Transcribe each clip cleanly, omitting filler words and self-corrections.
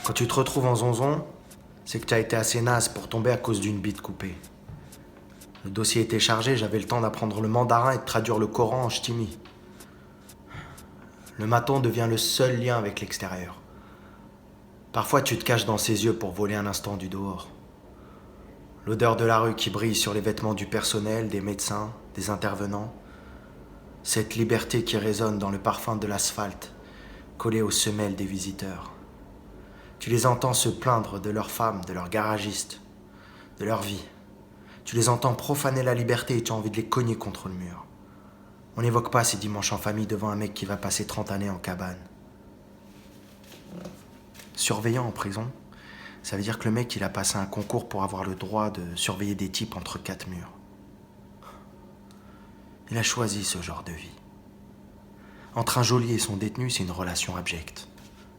Quand tu te retrouves en zonzon, c'est que tu as été assez naze pour tomber à cause d'une bite coupée. Le dossier était chargé, j'avais le temps d'apprendre le mandarin et de traduire le Coran en ch'timi. Le maton devient le seul lien avec l'extérieur. Parfois, tu te caches dans ses yeux pour voler un instant du dehors. L'odeur de la rue qui brille sur les vêtements du personnel, des médecins, des intervenants. Cette liberté qui résonne dans le parfum de l'asphalte, collé aux semelles des visiteurs. Tu les entends se plaindre de leurs femmes, de leurs garagistes, de leur vie. Tu les entends profaner la liberté et tu as envie de les cogner contre le mur. On n'évoque pas ces dimanches en famille devant un mec qui va passer 30 années en cabane. Surveillant en prison, ça veut dire que le mec il a passé un concours pour avoir le droit de surveiller des types entre 4 murs. Il a choisi ce genre de vie. Entre un geôlier et son détenu, c'est une relation abjecte.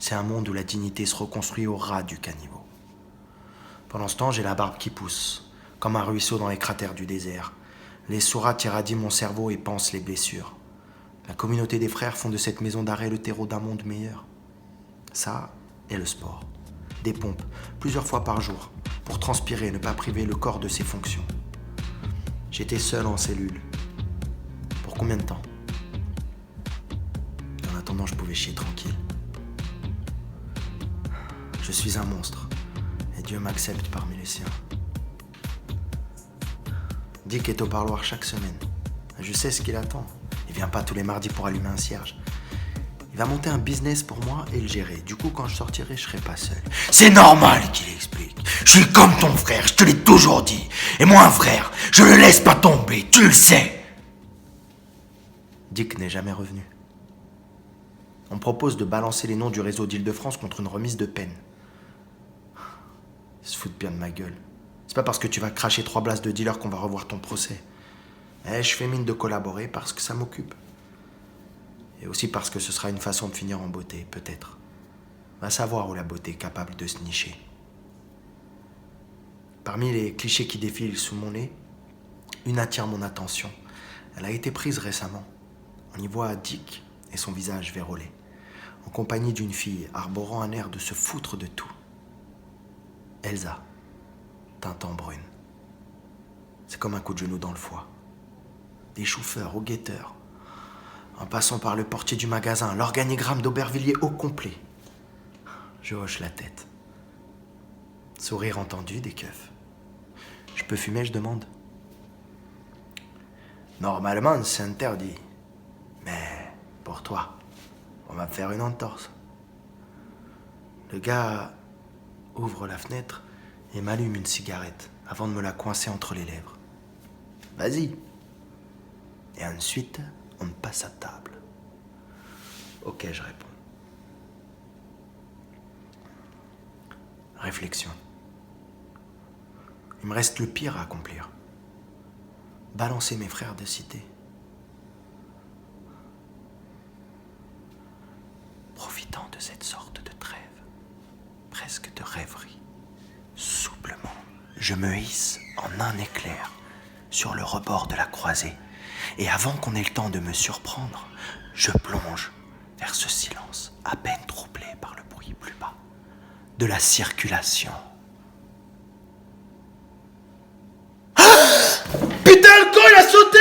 C'est un monde où la dignité se reconstruit au ras du caniveau. Pendant ce temps, j'ai la barbe qui pousse, comme un ruisseau dans les cratères du désert. Les sourates irradient mon cerveau et pansent les blessures. La communauté des frères font de cette maison d'arrêt le terreau d'un monde meilleur. Ça et le sport. Des pompes, plusieurs fois par jour, pour transpirer et ne pas priver le corps de ses fonctions. J'étais seul en cellule. Pour combien de temps ? En attendant, je pouvais chier tranquille. Je suis un monstre, et Dieu m'accepte parmi les siens. Dick est au parloir chaque semaine. Je sais ce qu'il attend. Il vient pas tous les mardis pour allumer un cierge. Il va monter un business pour moi et le gérer. Du coup, quand je sortirai, je serai pas seul. C'est normal qu'il explique. Je suis comme ton frère, je te l'ai toujours dit. Et moi, un frère, je le laisse pas tomber, tu le sais. Dick n'est jamais revenu. On me propose de balancer les noms du réseau d'Île-de-France contre une remise de peine. Ils se foutent bien de ma gueule. C'est pas parce que tu vas cracher 3 blasts de dealer qu'on va revoir ton procès. Je fais mine de collaborer parce que ça m'occupe. Et aussi parce que ce sera une façon de finir en beauté, peut-être. Va savoir où la beauté est capable de se nicher. Parmi les clichés qui défilent sous mon nez, une attire mon attention. Elle a été prise récemment. On y voit Dick et son visage vérolé, en compagnie d'une fille arborant un air de se foutre de tout. Elsa, teinte en brune. C'est comme un coup de genou dans le foie. Des chauffeurs au guetteur, en passant par le portier du magasin, l'organigramme d'Aubervilliers au complet. Je hoche la tête. Sourire entendu, des keufs. Je peux fumer, je demande. Normalement, c'est interdit. Mais pour toi, on va me faire une entorse. Le gars ouvre la fenêtre et m'allume une cigarette avant de me la coincer entre les lèvres. Vas-y. Et ensuite, on passe à table. Ok, je réponds. Réflexion. Il me reste le pire à accomplir. Balancer mes frères de cité. Profitant de cette sorte de trêve, presque de rêverie, souplement, je me hisse en un éclair sur le rebord de la croisée. Et avant qu'on ait le temps de me surprendre, je plonge vers ce silence à peine troublé par le bruit plus bas de la circulation. Putain, le con, il a sauté!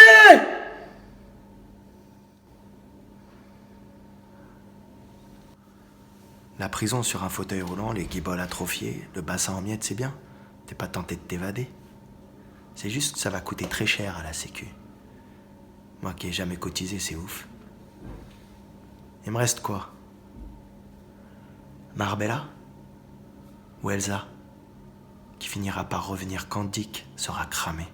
La prison sur un fauteuil roulant, les guibolles atrophiées, le bassin en miettes, c'est bien. T'es pas tenté de t'évader. C'est juste que ça va coûter très cher à la sécu. Moi qui ai jamais cotisé, c'est ouf. Il me reste quoi ? Marbella ? Ou Elsa ? Qui finira par revenir quand Dick sera cramé.